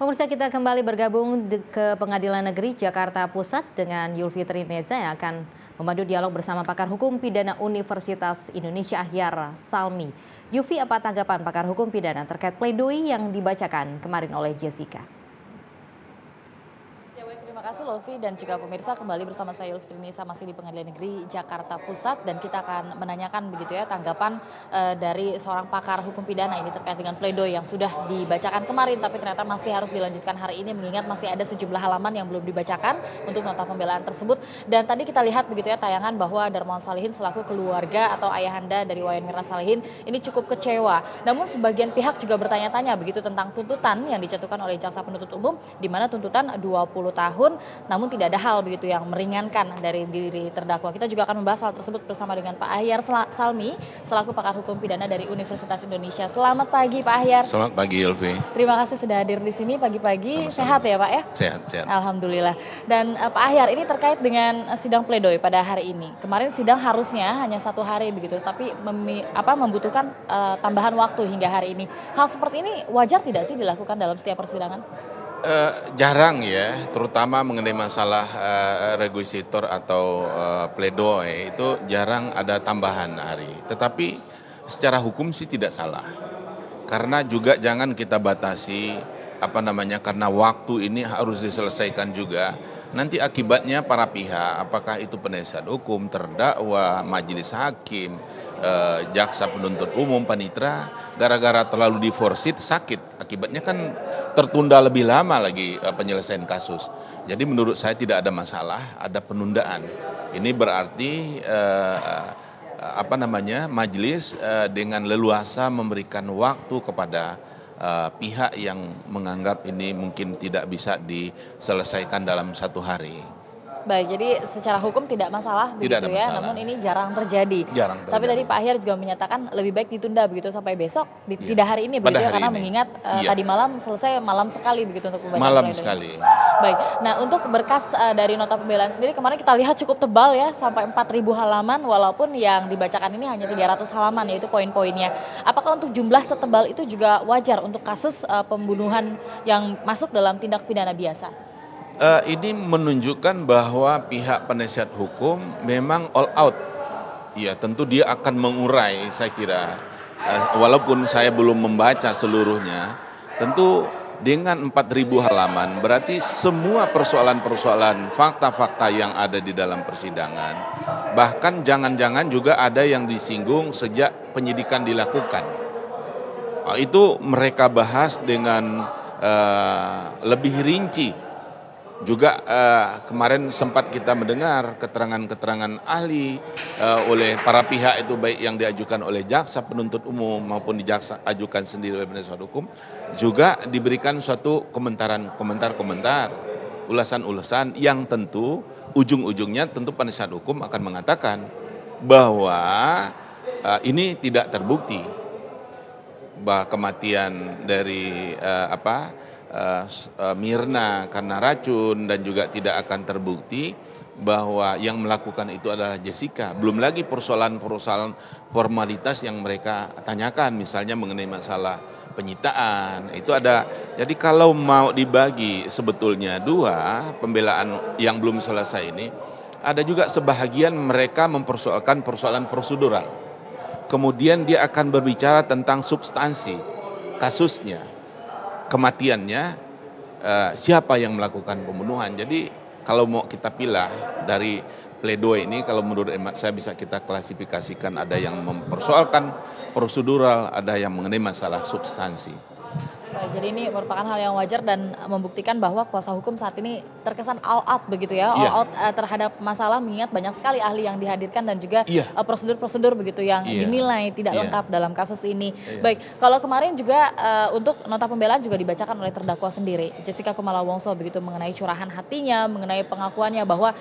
Pemirsa, kita kembali bergabung ke Pengadilan Negeri Jakarta Pusat dengan Yulfitri Neza yang akan memandu dialog bersama pakar hukum pidana Universitas Indonesia Ahyar Salmi. Yufi, apa tanggapan pakar hukum pidana terkait pledoi yang dibacakan kemarin oleh Jessica? Terima kasih Lovi dan juga pemirsa, kembali bersama saya Yulfitri Nisa masih di Pengadilan Negeri Jakarta Pusat, dan kita akan menanyakan begitu ya tanggapan dari seorang pakar hukum pidana ini terkait dengan pledoi yang sudah dibacakan kemarin tapi ternyata masih harus dilanjutkan hari ini mengingat masih ada sejumlah halaman yang belum dibacakan untuk nota pembelaan tersebut. Dan tadi kita lihat begitu ya tayangan bahwa Darmawan Salihin selaku keluarga atau ayahanda dari Wayan Mirna Salihin ini cukup kecewa. Namun sebagian pihak juga bertanya-tanya begitu tentang tuntutan yang dijatuhkan oleh jaksa penuntut umum, di mana tuntutan 20 tahun namun tidak ada hal begitu yang meringankan dari diri terdakwa. Kita juga akan membahas hal tersebut bersama dengan Pak Ahyar Salmi selaku pakar hukum pidana dari Universitas Indonesia. Selamat pagi Pak Ahyar. Selamat pagi Yulfi. Terima kasih sudah hadir di sini pagi-pagi. Sehat ya Pak ya? Sehat. Alhamdulillah. Dan Pak Ahyar, ini terkait dengan sidang pledoi pada hari ini. Kemarin sidang harusnya hanya 1 hari begitu, tapi membutuhkan tambahan waktu hingga hari ini. Hal seperti ini wajar tidak sih dilakukan dalam setiap persidangan? Jarang ya, terutama mengenai masalah requisitor atau pledoi itu jarang ada tambahan hari. Tetapi secara hukum sih tidak salah. Karena juga jangan kita batasi karena waktu ini harus diselesaikan juga. Nanti akibatnya para pihak, apakah itu penasihat hukum, terdakwa, majelis hakim, jaksa penuntut umum, panitera, gara-gara terlalu diforsit sakit. Akibatnya kan tertunda lebih lama lagi penyelesaian kasus. Jadi menurut saya tidak ada masalah, ada penundaan. Ini berarti majelis dengan leluasa memberikan waktu kepada pihak yang menganggap ini mungkin tidak bisa diselesaikan dalam 1 hari. Baik, jadi secara hukum tidak masalah begitu Tidak ada ya, masalah. namun ini jarang terjadi. Tapi tadi Pak Ahyar juga menyatakan lebih baik ditunda begitu sampai besok, tidak hari ini begitu ya, karena mengingat tadi malam selesai malam sekali begitu untuk pembacaan Malam pledoi. sekali. Baik, nah untuk berkas dari nota pembelaan sendiri kemarin kita lihat cukup tebal ya, sampai 4.000 halaman, walaupun yang dibacakan ini hanya 300 halaman yaitu poin-poinnya. Apakah untuk jumlah setebal itu juga wajar untuk kasus pembunuhan yang masuk dalam tindak pidana biasa? Ini menunjukkan bahwa pihak penasihat hukum memang all out. Ya, tentu dia akan mengurai, saya kira. Walaupun saya belum membaca seluruhnya, tentu dengan 4.000 halaman berarti semua persoalan-persoalan, fakta-fakta yang ada di dalam persidangan, bahkan jangan-jangan juga ada yang disinggung sejak penyidikan dilakukan. Itu mereka bahas dengan lebih rinci. Juga kemarin sempat kita mendengar keterangan-keterangan ahli oleh para pihak itu, baik yang diajukan oleh jaksa penuntut umum maupun diajukan sendiri oleh penasihat hukum, juga diberikan suatu komentar-komentar, ulasan-ulasan yang tentu ujung-ujungnya tentu penasihat hukum akan mengatakan bahwa ini tidak terbukti bahwa kematian dari Mirna karena racun, dan juga tidak akan terbukti bahwa yang melakukan itu adalah Jessica. Belum lagi persoalan-persoalan formalitas yang mereka tanyakan, misalnya mengenai masalah penyitaan. Itu ada. Jadi kalau mau dibagi sebetulnya 2 pembelaan yang belum selesai ini, ada juga sebahagian mereka mempersoalkan persoalan prosedural. Kemudian dia akan berbicara tentang substansi kasusnya, kematiannya, siapa yang melakukan pembunuhan. Jadi kalau mau kita pilih dari pledoi ini, kalau menurut hemat saya bisa kita klasifikasikan, ada yang mempersoalkan prosedural, ada yang mengenai masalah substansi. Baik, jadi ini merupakan hal yang wajar dan membuktikan bahwa kuasa hukum saat ini terkesan all out begitu ya, all out terhadap masalah, mengingat banyak sekali ahli yang dihadirkan dan juga prosedur-prosedur begitu yang dinilai tidak lengkap dalam kasus ini. Baik, kalau kemarin juga untuk nota pembelaan juga dibacakan oleh terdakwa sendiri, Jessica Kumala Wongso, begitu mengenai curahan hatinya, mengenai pengakuannya bahwa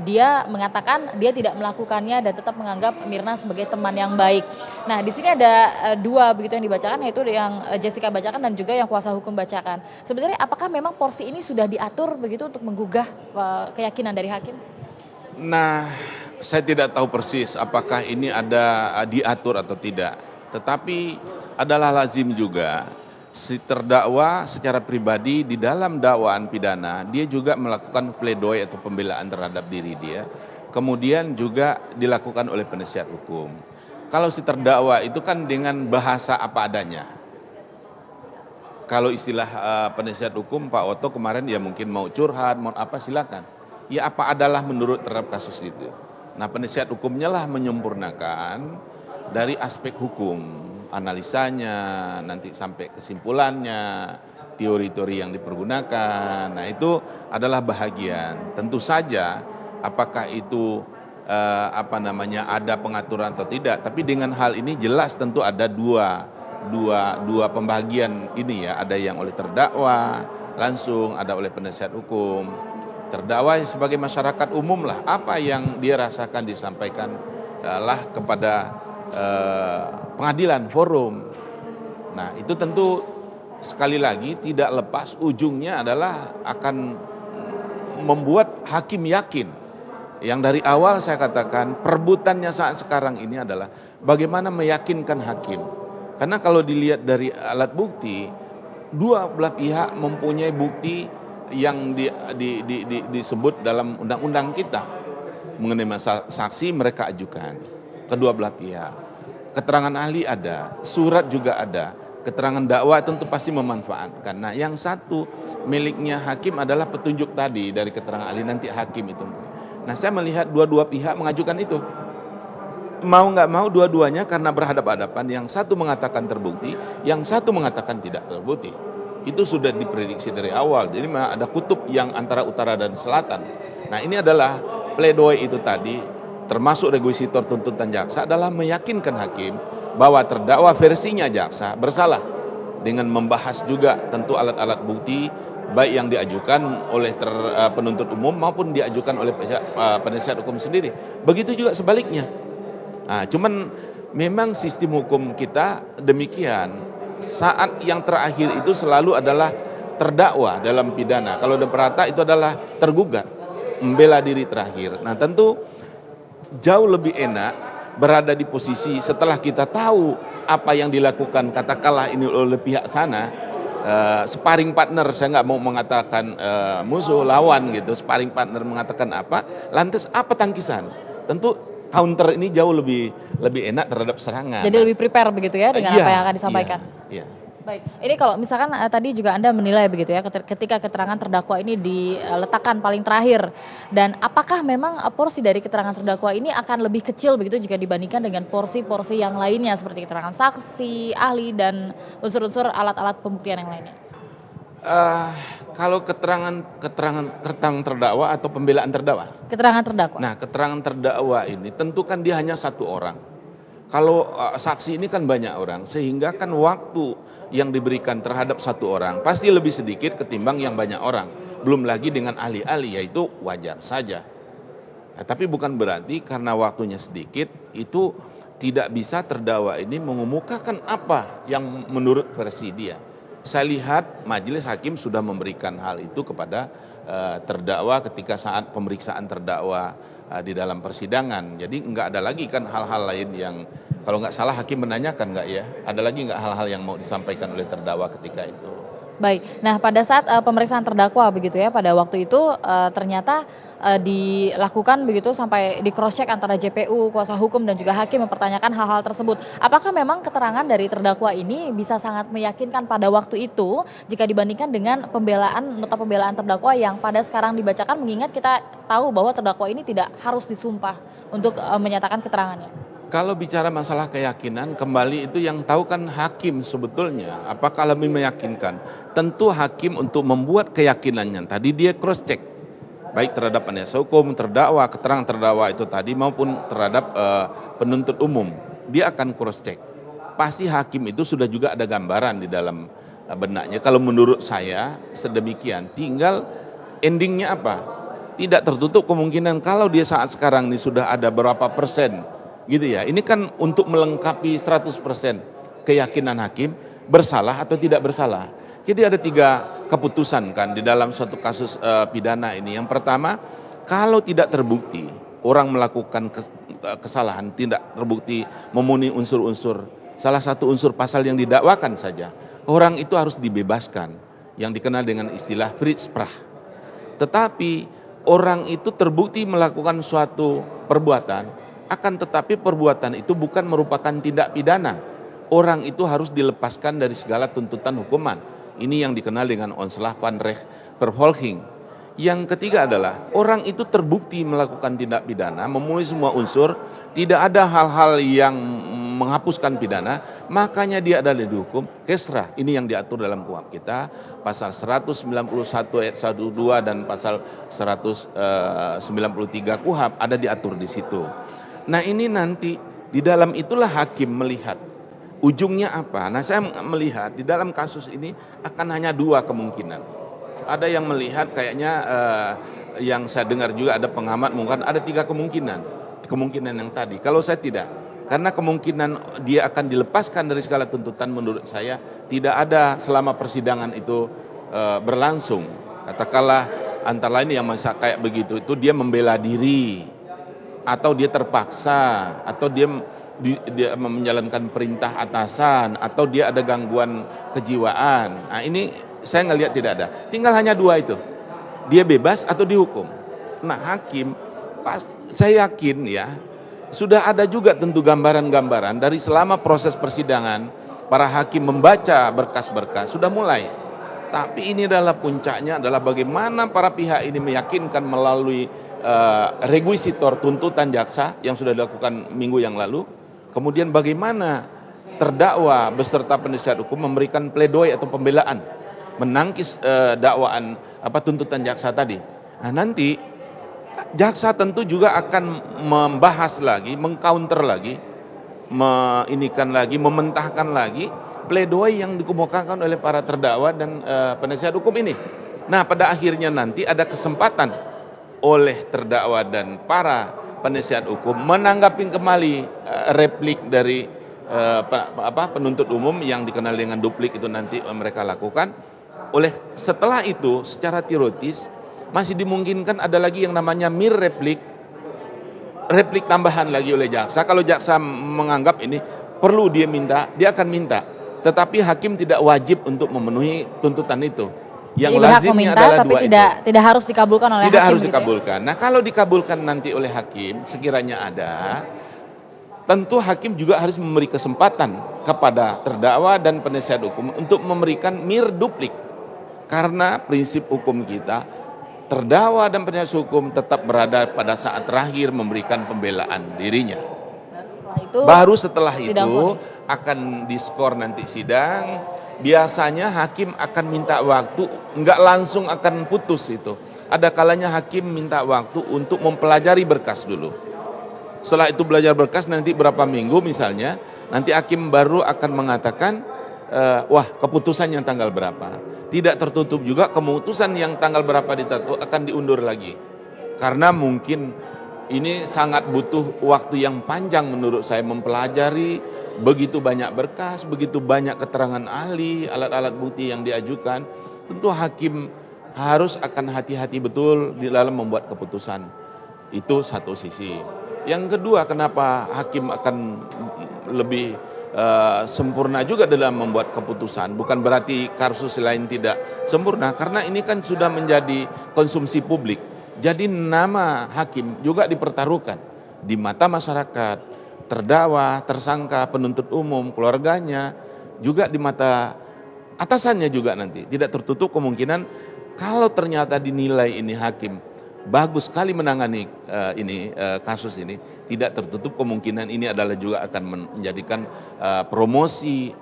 dia mengatakan dia tidak melakukannya dan tetap menganggap Mirna sebagai teman yang baik. Nah, di sini ada 2 begitu yang dibacakan, yaitu yang Jessica bacakan dan juga yang kuasa hukum bacakan. Sebenarnya apakah memang porsi ini sudah diatur begitu untuk menggugah keyakinan dari hakim? Nah, saya tidak tahu persis apakah ini ada diatur atau tidak. Tetapi adalah lazim juga si terdakwa secara pribadi di dalam dakwaan pidana dia juga melakukan pledoi atau pembelaan terhadap diri dia, kemudian juga dilakukan oleh penasihat hukum. Kalau si terdakwa itu kan dengan bahasa apa adanya. Kalau istilah penasihat hukum Pak Oto kemarin ya mungkin mau curhat, mau apa silakan. Ya apa adalah menurut terhadap kasus itu. Nah penasihat hukumnya lah menyempurnakan dari aspek hukum, analisanya, nanti sampai kesimpulannya, teori-teori yang dipergunakan. Nah itu adalah bahagian. Tentu saja apakah itu ada pengaturan atau tidak, tapi dengan hal ini jelas tentu ada dua pembagian ini ya, ada yang oleh terdakwa langsung, ada oleh penasihat hukum. Terdakwa sebagai masyarakat umum lah, apa yang dia rasakan disampaikan lah kepada pengadilan, forum. Nah itu tentu sekali lagi tidak lepas ujungnya adalah akan membuat hakim yakin. Yang dari awal saya katakan perebutannya saat sekarang ini adalah bagaimana meyakinkan hakim. Karena kalau dilihat dari alat bukti, dua belah pihak mempunyai bukti yang disebut dalam undang-undang kita. Mengenai masalah saksi mereka ajukan, kedua belah pihak. Keterangan ahli ada, surat juga ada, keterangan dakwa tentu pasti memanfaatkan. Nah yang satu miliknya hakim adalah petunjuk tadi dari keterangan ahli, nanti hakim itu. Nah saya melihat dua-dua pihak mengajukan itu. Mau nggak mau dua-duanya karena berhadapan-hadapan, yang satu mengatakan terbukti, yang satu mengatakan tidak terbukti. Itu sudah diprediksi dari awal, jadi ada kutub yang antara utara dan selatan. Nah ini adalah pledoi itu tadi, termasuk requisitor tuntutan jaksa adalah meyakinkan hakim bahwa terdakwa versinya jaksa bersalah, dengan membahas juga tentu alat-alat bukti baik yang diajukan oleh penuntut umum maupun diajukan oleh penasihat hukum sendiri. Begitu juga sebaliknya. Nah, cuman memang sistem hukum kita demikian. Saat yang terakhir itu selalu adalah terdakwa dalam pidana. Kalau de perata itu adalah tergugat, membela diri terakhir. Nah tentu jauh lebih enak berada di posisi setelah kita tahu apa yang dilakukan katakanlah ini oleh pihak sana. Sparring partner, saya nggak mau mengatakan musuh lawan gitu, sparring partner mengatakan apa, lantas apa tangkisan, tentu counter ini jauh lebih enak terhadap serangan. Jadi lebih prepare begitu ya dengan apa yang akan disampaikan. Iya. Baik, ini kalau misalkan tadi juga Anda menilai begitu ya ketika keterangan terdakwa ini diletakkan paling terakhir, dan apakah memang porsi dari keterangan terdakwa ini akan lebih kecil begitu jika dibandingkan dengan porsi-porsi yang lainnya seperti keterangan saksi, ahli, dan unsur-unsur alat-alat pembuktian yang lainnya? Kalau keterangan terdakwa atau pembelaan terdakwa? Keterangan terdakwa. Nah keterangan terdakwa ini tentu kan dia hanya satu orang. Kalau saksi ini kan banyak orang, sehingga kan waktu yang diberikan terhadap satu orang pasti lebih sedikit ketimbang yang banyak orang. Belum lagi dengan ahli-ahli, yaitu wajar saja. Nah, tapi bukan berarti karena waktunya sedikit itu tidak bisa terdakwa ini mengemukakan apa yang menurut versi dia. Saya lihat majelis hakim sudah memberikan hal itu kepada terdakwa ketika saat pemeriksaan terdakwa di dalam persidangan. Jadi nggak ada lagi kan hal-hal lain yang, kalau nggak salah hakim menanyakan nggak ya, ada lagi nggak hal-hal yang mau disampaikan oleh terdakwa ketika itu. Baik, nah pada saat pemeriksaan terdakwa begitu ya, pada waktu itu ternyata dilakukan begitu sampai di cross check antara JPU, kuasa hukum dan juga hakim mempertanyakan hal-hal tersebut. Apakah memang keterangan dari terdakwa ini bisa sangat meyakinkan pada waktu itu jika dibandingkan dengan nota pembelaan terdakwa yang pada sekarang dibacakan, mengingat kita tahu bahwa terdakwa ini tidak harus disumpah untuk menyatakan keterangannya? Kalau bicara masalah keyakinan, kembali itu yang tahu kan hakim sebetulnya. Apakah lebih meyakinkan? Tentu hakim untuk membuat keyakinannya. Tadi dia cross check, baik terhadap penasihat hukum, terdakwa, keterangan terdakwa itu tadi maupun terhadap penuntut umum. Dia akan cross check. Pasti hakim itu sudah juga ada gambaran di dalam benaknya. Kalau menurut saya sedemikian. Tinggal endingnya apa? Tidak tertutup kemungkinan kalau dia saat sekarang ini sudah ada berapa persen gitu ya. Ini kan untuk melengkapi 100% keyakinan hakim bersalah atau tidak bersalah. Jadi ada 3 keputusan kan di dalam suatu kasus pidana ini. Yang pertama, kalau tidak terbukti orang melakukan kesalahan, tidak terbukti memenuhi unsur-unsur, salah satu unsur pasal yang didakwakan saja, orang itu harus dibebaskan, yang dikenal dengan istilah Vrijsprach. Tetapi orang itu terbukti melakukan suatu perbuatan, akan tetapi perbuatan itu bukan merupakan tindak pidana. Orang itu harus dilepaskan dari segala tuntutan hukuman. Ini yang dikenal dengan ontslag van rechtvervolging. Yang ketiga adalah orang itu terbukti melakukan tindak pidana, memenuhi semua unsur, tidak ada hal-hal yang menghapuskan pidana, makanya dia adalah dihukum kesrah. Ini yang diatur dalam KUHP kita, pasal 191 ayat 1, 2 dan pasal 193 KUHP ada diatur di situ. Nah ini nanti di dalam itulah hakim melihat ujungnya apa. Nah saya melihat di dalam kasus ini akan hanya dua kemungkinan. Ada yang melihat kayaknya yang saya dengar juga ada pengamat mungkin ada 3 kemungkinan. Kemungkinan yang tadi, kalau saya tidak. Karena kemungkinan dia akan dilepaskan dari segala tuntutan menurut saya tidak ada selama persidangan itu berlangsung. Katakanlah antara lain yang masa kayak begitu itu dia membela diri atau dia terpaksa atau dia menjalankan perintah atasan atau dia ada gangguan kejiwaan. Nah ini saya ngelihat tidak ada. Tinggal hanya 2 itu. Dia bebas atau dihukum. Nah hakim pasti saya yakin ya sudah ada juga tentu gambaran-gambaran dari selama proses persidangan para hakim membaca berkas-berkas sudah mulai. Tapi ini adalah puncaknya adalah bagaimana para pihak ini meyakinkan melalui requisitor tuntutan jaksa yang sudah dilakukan minggu yang lalu. Kemudian bagaimana terdakwa beserta penasihat hukum memberikan pledoi atau pembelaan menangkis dakwaan tuntutan jaksa tadi. Nah nanti jaksa tentu juga akan membahas lagi, mengcounter lagi, mementahkan lagi pledoi yang dikemukakan oleh para terdakwa dan penasihat hukum ini. Nah pada akhirnya nanti ada kesempatan oleh terdakwa dan para penasihat hukum menanggapi kembali replik dari penuntut umum yang dikenal dengan duplik itu nanti mereka lakukan. Setelah itu secara teoritis masih dimungkinkan ada lagi yang namanya mir replik tambahan lagi oleh jaksa. Kalau jaksa menganggap ini perlu dia minta, dia akan minta. Tetapi hakim tidak wajib untuk memenuhi tuntutan itu. Yang jadi lazimnya meminta, adalah tapi 2 tidak harus dikabulkan oleh tidak hakim. Harus dikabulkan. Nah kalau dikabulkan nanti oleh hakim, sekiranya ada, tentu hakim juga harus memberi kesempatan kepada terdakwa dan penasihat hukum untuk memberikan mir duplik. Karena prinsip hukum kita, terdakwa dan penasihat hukum tetap berada pada saat terakhir memberikan pembelaan dirinya. Baru setelah itu akan diskor nanti sidang. Biasanya hakim akan minta waktu, enggak langsung akan putus itu. Ada kalanya hakim minta waktu untuk mempelajari berkas dulu. Setelah itu belajar berkas nanti berapa minggu misalnya, nanti hakim baru akan mengatakan, keputusan yang tanggal berapa. Tidak tertutup juga keputusan yang tanggal berapa ditentu akan diundur lagi. Karena mungkin ini sangat butuh waktu yang panjang menurut saya mempelajari begitu banyak berkas, begitu banyak keterangan ahli, alat-alat bukti yang diajukan. Tentu hakim harus akan hati-hati betul di dalam membuat keputusan. Itu satu sisi. Yang kedua, kenapa hakim akan lebih sempurna juga dalam membuat keputusan. Bukan berarti kasus lain tidak sempurna, karena ini kan sudah menjadi konsumsi publik. Jadi nama hakim juga dipertaruhkan di mata masyarakat, terdakwa, tersangka, penuntut umum, keluarganya, juga di mata atasannya juga nanti. Tidak tertutup kemungkinan kalau ternyata dinilai ini hakim bagus sekali menangani kasus ini, tidak tertutup kemungkinan ini adalah juga akan menjadikan promosi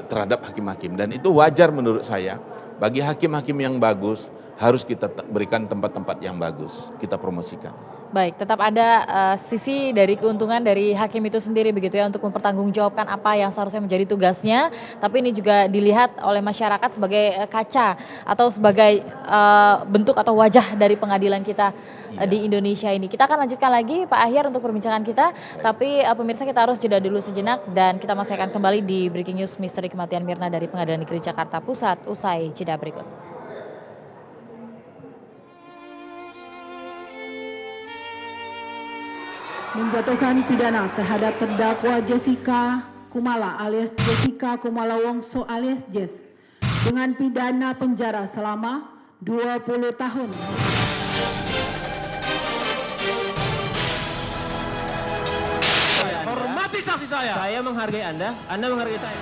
terhadap hakim-hakim. Dan itu wajar menurut saya, bagi hakim-hakim yang bagus harus kita berikan tempat-tempat yang bagus, kita promosikan. Baik, tetap ada sisi dari keuntungan dari hakim itu sendiri begitu ya untuk mempertanggungjawabkan apa yang seharusnya menjadi tugasnya, tapi ini juga dilihat oleh masyarakat sebagai kaca atau sebagai bentuk atau wajah dari pengadilan kita di Indonesia ini. Kita akan lanjutkan lagi Pak Ahyar untuk perbincangan kita, tapi pemirsa kita harus jeda dulu sejenak dan kita masih akan kembali di Breaking News Misteri Kematian Mirna dari Pengadilan Negeri Jakarta Pusat usai jeda berikut. Menjatuhkan pidana terhadap terdakwa Jessica Kumala alias Jessica Kumala Wongso alias Jess dengan pidana penjara selama 20 tahun. Hormati saksi saya. Saya menghargai Anda menghargai saya.